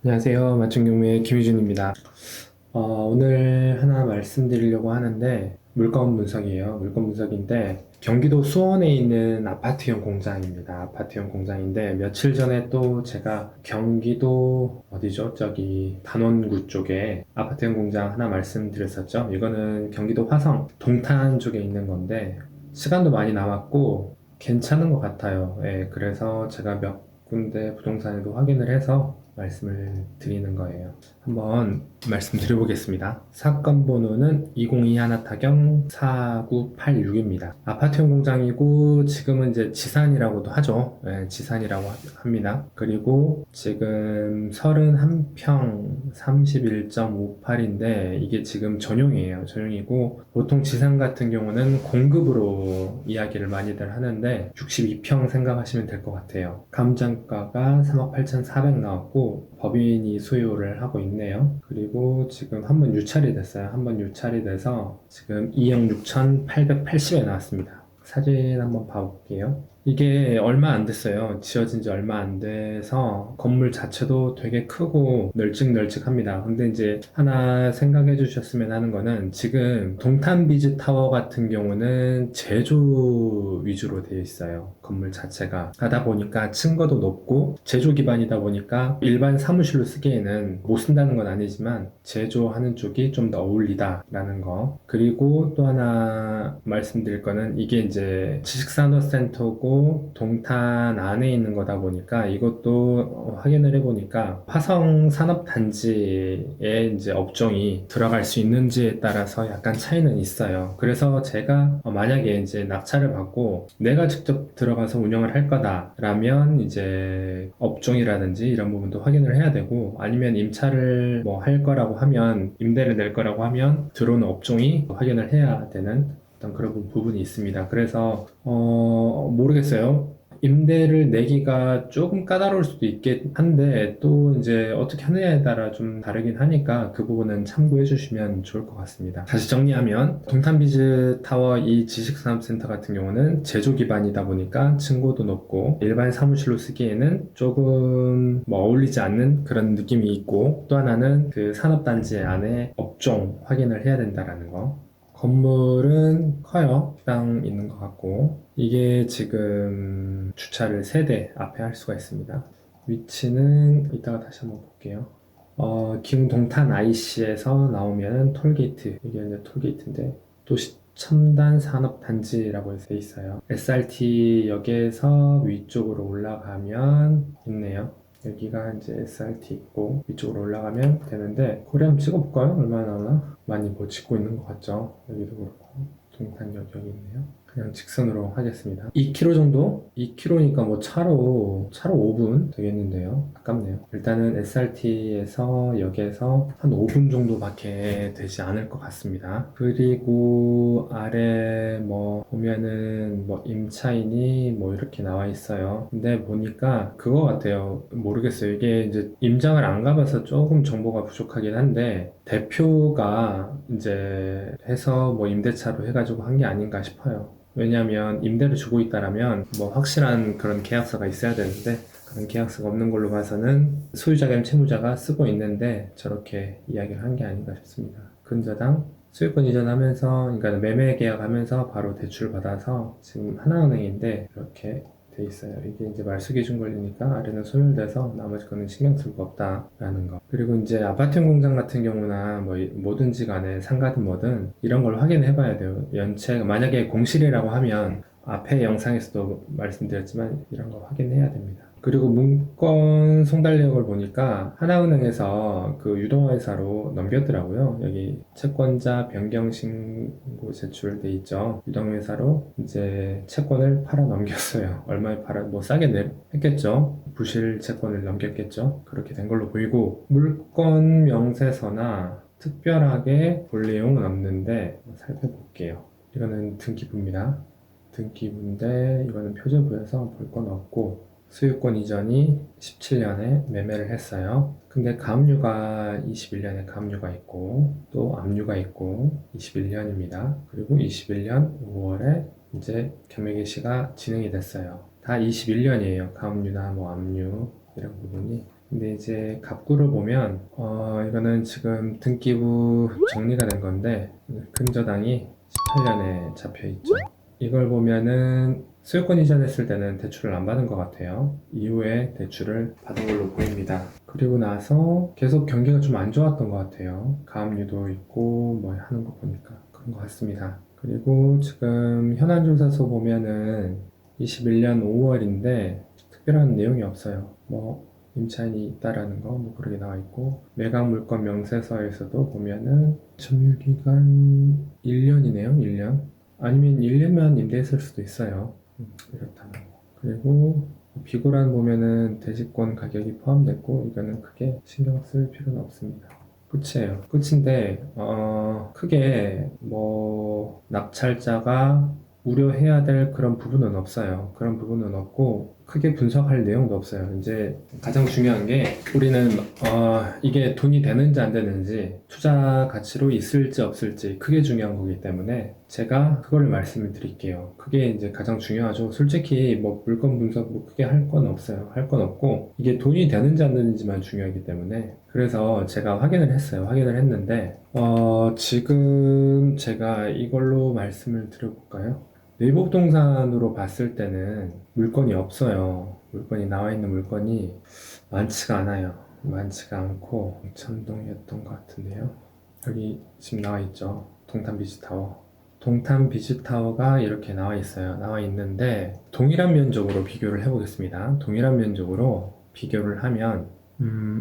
안녕하세요. 맞춤경매의 김유준입니다. 오늘 하나 말씀드리려고 하는데 물건 분석이에요. 물건 분석인데 경기도 수원에 있는 아파트형 공장입니다. 아파트형 공장인데 며칠 전에 또 제가 경기도 어디죠? 저기 단원구 쪽에 아파트형 공장 하나 말씀드렸었죠. 이거는 경기도 화성 동탄 쪽에 있는 건데 시간도 많이 남았고 괜찮은 것 같아요. 예, 그래서 제가 몇 군데 부동산에도 확인을 해서 말씀을 드리는 거예요. 한번 말씀드려보겠습니다. 사건 번호는 2021 타경 4986입니다. 아파트형 공장이고 지금은 이제 지산이라고도 하죠. 네, 지산이라고 합니다. 그리고 지금 31평 31.58인데 이게 지금 전용이에요. 전용이고 보통 지산 같은 경우는 공급으로 이야기를 많이들 하는데 62평 생각하시면 될 것 같아요. 감정가가 38,400 나왔고 법인이 수요를 하고 있네요. 그리고 지금 한 번 유찰이 됐어요. 한 번 유찰이 돼서 지금 2억 6,880에 나왔습니다. 사진 한번 봐볼게요. 이게 얼마 안 됐어요. 지어진 지 얼마 안 돼서 건물 자체도 되게 크고 널찍널찍합니다. 근데 이제 하나 생각해 주셨으면 하는 거는 지금 동탄비즈 타워 같은 경우는 제조 위주로 되어 있어요. 건물 자체가. 하다 보니까 층고도 높고 제조 기반이다 보니까 일반 사무실로 쓰기에는 못 쓴다는 건 아니지만 제조하는 쪽이 좀 더 어울리다라는 거. 그리고 또 하나 말씀드릴 거는 이게 이제 지식산업센터고 동탄 안에 있는 거다 보니까 이것도 확인을 해보니까 화성 산업단지에 이제 업종이 들어갈 수 있는지에 따라서 약간 차이는 있어요. 그래서 제가 만약에 이제 낙찰을 받고 내가 직접 들어가서 운영을 할 거다라면 이제 업종이라든지 이런 부분도 확인을 해야 되고 아니면 임차를 뭐 할 거라고 하면 임대를 낼 거라고 하면 들어오는 업종이 확인을 해야 되는 어떤 그런 부분이 있습니다. 그래서 모르겠어요. 임대를 내기가 조금 까다로울 수도 있긴 한데 또 이제 어떻게 하느냐에 따라 좀 다르긴 하니까 그 부분은 참고해 주시면 좋을 것 같습니다. 다시 정리하면 동탄비즈 타워 이 지식산업센터 같은 경우는 제조 기반이다 보니까 층고도 높고 일반 사무실로 쓰기에는 조금 뭐 어울리지 않는 그런 느낌이 있고 또 하나는 그 산업단지 안에 업종 확인을 해야 된다라는 거. 건물은 커요. 당 있는 것 같고 이게 지금 주차를 3대 앞에 할 수가 있습니다. 위치는 이따가 다시 한번 볼게요. 기흥 동탄 IC에서 나오면 톨게이트, 이게 이제 톨게이트인데 도시 첨단 산업단지라고 돼 있어요. SRT 역에서 위쪽으로 올라가면 있네요. 여기가 이제 SRT 있고 위쪽으로 올라가면 되는데 거리 한번 찍어볼까요? 얼마나 나오나? 많이 뭐 찍고 있는 것 같죠? 여기도 그렇고 동탄역 여기 있네요. 그냥 직선으로 하겠습니다. 2km 정도? 2km니까 뭐 차로 5분 되겠는데요. 가깝네요. 일단은 SRT에서 역에서 한 5분 정도밖에 되지 않을 것 같습니다. 그리고 아래 뭐 보면은 뭐 임차인이 뭐 이렇게 나와 있어요. 근데 보니까 그거 같아요. 모르겠어요. 이게 이제 임장을 안 가봐서 조금 정보가 부족하긴 한데 대표가 이제 해서 뭐 임대차로 해가지고 한 게 아닌가 싶어요. 왜냐하면 임대를 주고 있다라면 뭐 확실한 그런 계약서가 있어야 되는데 그런 계약서가 없는 걸로 봐서는 소유자 겸 채무자가 쓰고 있는데 저렇게 이야기를 한 게 아닌가 싶습니다. 근저당 소유권 이전하면서 그러니까 매매 계약하면서 바로 대출 받아서 지금 하나은행인데 이렇게 돼 있어요. 이게 이제 말소기준 권리니까 아래는 소멸돼서 나머지 거는 신경 쓸 거 없다라는 거. 그리고 이제 아파트형 공장 같은 경우나 뭐 뭐든지 간에 상가든 뭐든 이런 걸 확인해 봐야 돼요. 연체 만약에 공실이라고 하면 앞에 영상에서도 말씀드렸지만 이런 거 확인해야 됩니다. 그리고 문건 송달력을 보니까 하나은행에서 그 유동회사로 넘겼더라고요. 여기 채권자 변경 신고 제출돼 있죠. 유동회사로 이제 채권을 팔아 넘겼어요. 얼마에 팔아 뭐 싸게 했겠죠. 부실 채권을 넘겼겠죠. 그렇게 된 걸로 보이고 물건 명세서나 특별하게 볼 내용은 없는데 살펴볼게요. 이거는 등기부입니다. 등기부인데 이거는 표제부여서 볼 건 없고 소유권 이전이 17년에 매매를 했어요. 근데 가압류가 21년에 가압류가 있고 또 압류가 있고 21년입니다. 그리고 21년 5월에 이제 겸해개시가 진행이 됐어요. 다 21년이에요. 가압류나 뭐 압류 이런 부분이 근데 이제 갑구를 보면 이거는 지금 등기부 정리가 된 건데 근저당이 18년에 잡혀 있죠. 이걸 보면은 소유권 이전했을 때는 대출을 안 받은 것 같아요. 이후에 대출을 받은 걸로 보입니다. 그리고 나서 계속 경기가 좀 안 좋았던 것 같아요. 가압류도 있고 뭐 하는 거 보니까 그런 것 같습니다. 그리고 지금 현안조사서 보면은 21년 5월인데 특별한 내용이 없어요. 뭐 임차인이 있다라는 거 뭐 그렇게 나와 있고 매각 물건 명세서에서도 보면은 점유기간 1년이네요. 1년. 아니면 1년만 임대했을 수도 있어요. 이렇다면. 그리고 비고란 보면은 대지권 가격이 포함됐고 이거는 크게 신경 쓸 필요는 없습니다. 끝이에요. 끝인데 크게 뭐 낙찰자가 우려해야 될 그런 부분은 없어요. 그런 부분은 없고 크게 분석할 내용도 없어요. 이제 가장 중요한 게 우리는 이게 돈이 되는지 안 되는지 투자 가치로 있을지 없을지 그게 중요한 거기 때문에 제가 그걸 말씀을 드릴게요. 그게 이제 가장 중요하죠. 솔직히 뭐 물건 분석 뭐 크게 할 건 없어요. 할 건 없고 이게 돈이 되는지 안 되는지만 중요하기 때문에 그래서 제가 확인을 했어요. 확인을 했는데 지금 제가 이걸로 말씀을 드려볼까요? 내부부동산으로 봤을 때는 물건이 없어요. 물건이 나와 있는 물건이 많지가 않아요. 많지가 않고 청담동이었던 것 같은데요. 여기 지금 나와 있죠. 동탄 비즈타워. 동탄 비즈타워가 이렇게 나와 있어요. 나와 있는데 동일한 면적으로 비교를 해보겠습니다. 동일한 면적으로 비교를 하면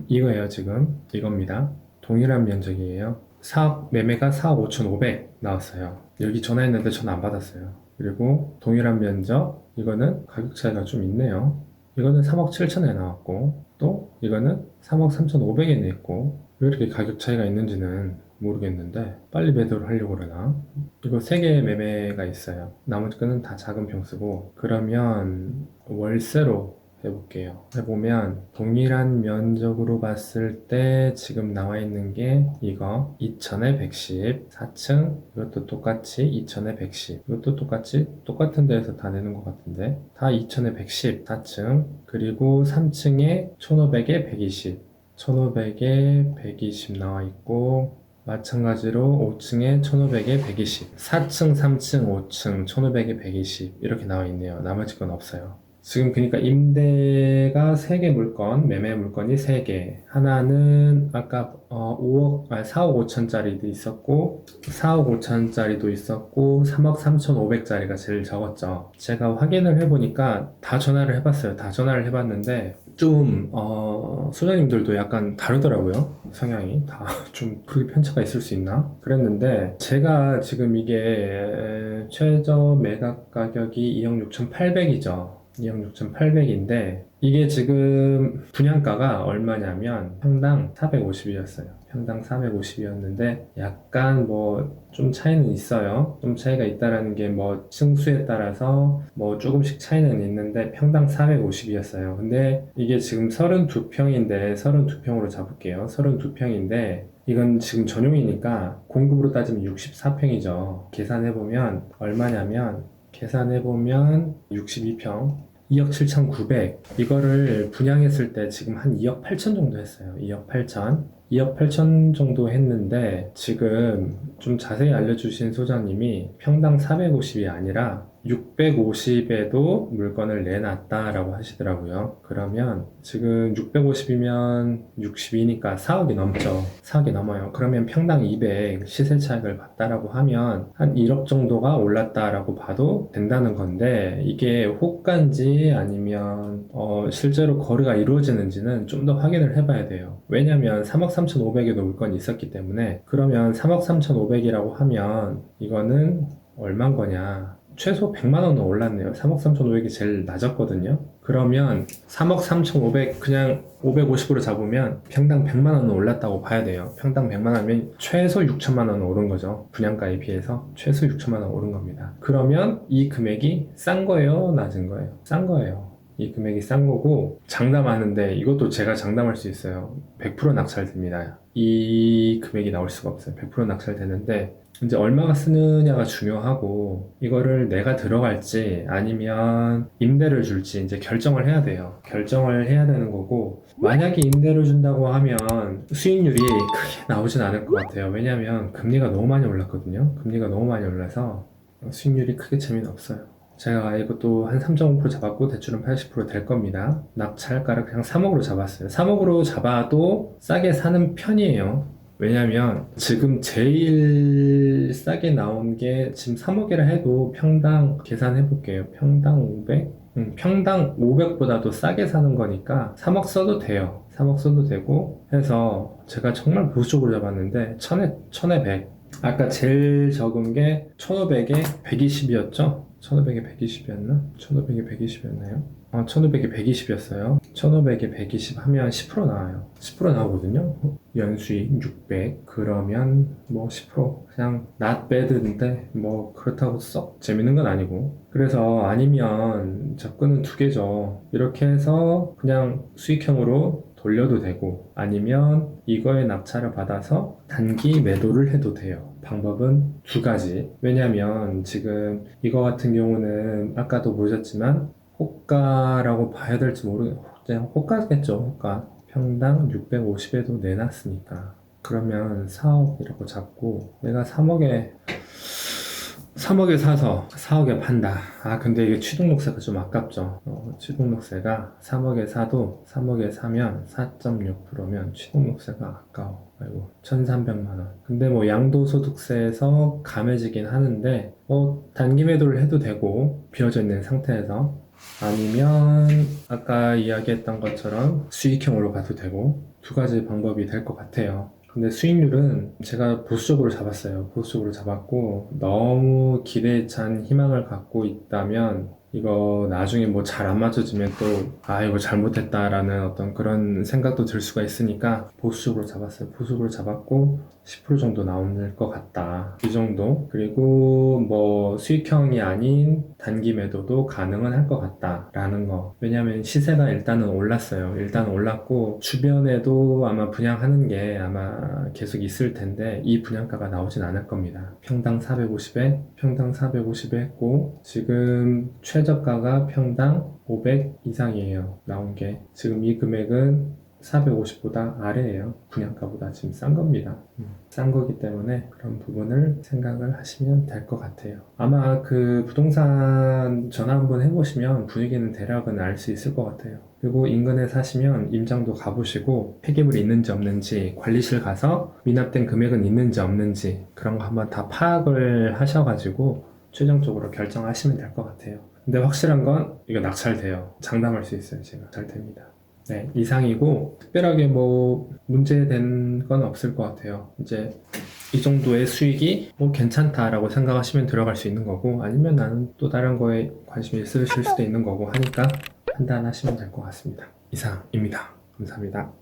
이거예요. 지금 이겁니다. 동일한 면적이에요. 4억 매매가 4억 5,500 나왔어요. 여기 전화했는데 전화 안 받았어요. 그리고 동일한 면적 이거는 가격 차이가 좀 있네요. 이거는 3억 7천에 나왔고 또 이거는 3억 3,500에 냈고 왜 이렇게 가격 차이가 있는지는 모르겠는데 빨리 매도를 하려고 그러나 이거 3개의 매매가 있어요. 나머지 거는 다 작은 평수고 그러면 월세로 해볼게요. 해보면 동일한 면적으로 봤을 때 지금 나와 있는 게 이거 2천에 110 4층 이것도 똑같이 2천에 110 이것도 똑같이 똑같은 데에서 다 내는 것 같은데 다 2천에 110 4층 그리고 3층에 1500에 120 1500에 120 나와 있고 마찬가지로 5층에 1500에 120 4층 3층 5층 1500에 120 이렇게 나와 있네요. 나머지 건 없어요. 지금 그러니까 임대가 3개 물건, 매매 물건이 3개. 하나는 아까 4억 5천짜리도 있었고 4억 5천짜리도 있었고 3억 3,500짜리가 제일 적었죠. 제가 확인을 해보니까 다 전화를 해봤어요. 다 전화를 해봤는데 좀 소장님들도 약간 다르더라고요. 성향이 다 좀 그렇게 편차가 있을 수 있나? 그랬는데 제가 지금 이게 최저 매각 가격이 2억 6,800이죠. 2억 6,800인데 이게 지금 분양가가 얼마냐면 평당 450이었어요. 평당 450이었는데 약간 뭐 좀 차이는 있어요. 좀 차이가 있다라는 게 뭐 층수에 따라서 뭐 조금씩 차이는 있는데 평당 450이었어요. 근데 이게 지금 32평인데 32평으로 잡을게요. 32평인데 이건 지금 전용이니까 공급으로 따지면 64평이죠. 계산해보면 얼마냐면 계산해보면 62평 2억 7,900 이거를 분양했을 때 지금 한 2억 8천 정도 했어요. 2억 8천 2억 8천 정도 했는데 지금 좀 자세히 알려주신 소장님이 평당 450이 아니라 650에도 물건을 내놨다라고 하시더라고요. 그러면 지금 650이면 60이니까 4억이 넘죠. 4억이 넘어요. 그러면 평당 200 시세 차익을 봤다라고 하면 한 1억 정도가 올랐다라고 봐도 된다는 건데 이게 호가인지 아니면 실제로 거래가 이루어지는지는 좀 더 확인을 해봐야 돼요. 왜냐면 3억 3,500에도 물건이 있었기 때문에 그러면 3억 3,500이라고 하면 이거는 얼만 거냐 최소 100만 원은 올랐네요. 3억 3,500이 제일 낮았거든요. 그러면 3억 3,500 그냥 550으로 잡으면 평당 100만 원은 올랐다고 봐야 돼요. 평당 100만 원이면 최소 6천만 원은 오른 거죠. 분양가에 비해서 최소 6천만 원 오른 겁니다. 그러면 이 금액이 싼 거예요? 낮은 거예요? 싼 거예요. 이 금액이 싼 거고 장담하는데 이것도 제가 장담할 수 있어요. 100% 낙찰됩니다. 이 금액이 나올 수가 없어요. 100% 낙찰되는데 이제 얼마가 쓰느냐가 중요하고 이거를 내가 들어갈지 아니면 임대를 줄지 이제 결정을 해야 돼요. 결정을 해야 되는 거고 만약에 임대를 준다고 하면 수익률이 크게 나오진 않을 것 같아요. 왜냐하면 금리가 너무 많이 올랐거든요. 금리가 너무 많이 올라서 수익률이 크게 재미는 없어요. 제가 이것도 한 3.5% 잡았고 대출은 80%될 겁니다. 낙찰가를 그냥 3억으로 잡았어요. 3억으로 잡아도 싸게 사는 편이에요. 왜냐면 지금 제일 싸게 나온 게 지금 3억이라 해도 평당 계산해 볼게요. 평당 500? 평당 500보다도 싸게 사는 거니까 3억 써도 돼요. 3억 써도 되고 해서 제가 정말 보수적으로 잡았는데 1000에 100. 아까 제일 적은 게 1500에 120이었죠? 1500에 120이었나? 1500에 120이었나요? 1500에 120이었어요. 1500에 120 하면 10% 나와요. 10% 나오거든요. 연수익 600. 그러면 뭐 10% 그냥 not bad인데 뭐 그렇다고 썩 재밌는 건 아니고. 그래서 아니면 접근은 두 개죠. 이렇게 해서 그냥 수익형으로 돌려도 되고 아니면 이거에 낙찰을 받아서 단기 매도를 해도 돼요. 방법은 두 가지. 왜냐면 지금 이거 같은 경우는 아까도 보셨지만 호가라고 봐야 될지 그냥 호가겠죠. 호가. 평당 650에도 내놨으니까. 그러면 4억이라고 잡고 내가 3억에 사서 4억에 판다. 근데 이게 취등록세가 좀 아깝죠. 취등록세가 3억에 사도 3억에 사면 4.6%면 취등록세가 아까워. 아이고, 1,300만 원. 근데 뭐 양도소득세에서 감해지긴 하는데 단기 매도를 해도 되고 비어져 있는 상태에서 아니면 아까 이야기했던 것처럼 수익형으로 가도 되고 두 가지 방법이 될 것 같아요. 근데 수익률은 제가 보수적으로 잡았어요. 보수적으로 잡았고 너무 기대에 찬 희망을 갖고 있다면 이거 나중에 뭐 잘 안 맞춰지면 또 이거 잘못했다라는 어떤 그런 생각도 들 수가 있으니까 보수적으로 잡았어요. 보수적으로 잡았고 10% 정도 나올 것 같다. 이 정도. 그리고 뭐 수익형이 아닌 단기 매도도 가능은 할 것 같다라는 거. 왜냐면 시세가 일단은 올랐어요. 일단 올랐고 주변에도 아마 분양하는 게 아마 계속 있을 텐데 이 분양가가 나오진 않을 겁니다. 평당 450에 했고 지금 최저가가 평당 500 이상이에요. 나온 게. 지금 이 금액은 450보다 아래예요. 분양가보다 지금 싼 겁니다. 싼 거기 때문에 그런 부분을 생각을 하시면 될 것 같아요. 아마 그 부동산 전화 한번 해보시면 분위기는 대략은 알 수 있을 것 같아요. 그리고 인근에 사시면 임장도 가보시고 폐기물이 있는지 없는지 관리실 가서 미납된 금액은 있는지 없는지 그런 거 한번 다 파악을 하셔가지고 최종적으로 결정하시면 될 것 같아요. 근데 확실한 건 이거 낙찰돼요. 장담할 수 있어요. 제가 잘 됩니다. 네, 이상이고 특별하게 뭐 문제된 건 없을 것 같아요. 이제 이 정도의 수익이 뭐 괜찮다라고 생각하시면 들어갈 수 있는 거고 아니면 나는 또 다른 거에 관심이 있으실 수도 있는 거고 하니까 판단하시면 될 것 같습니다. 이상입니다. 감사합니다.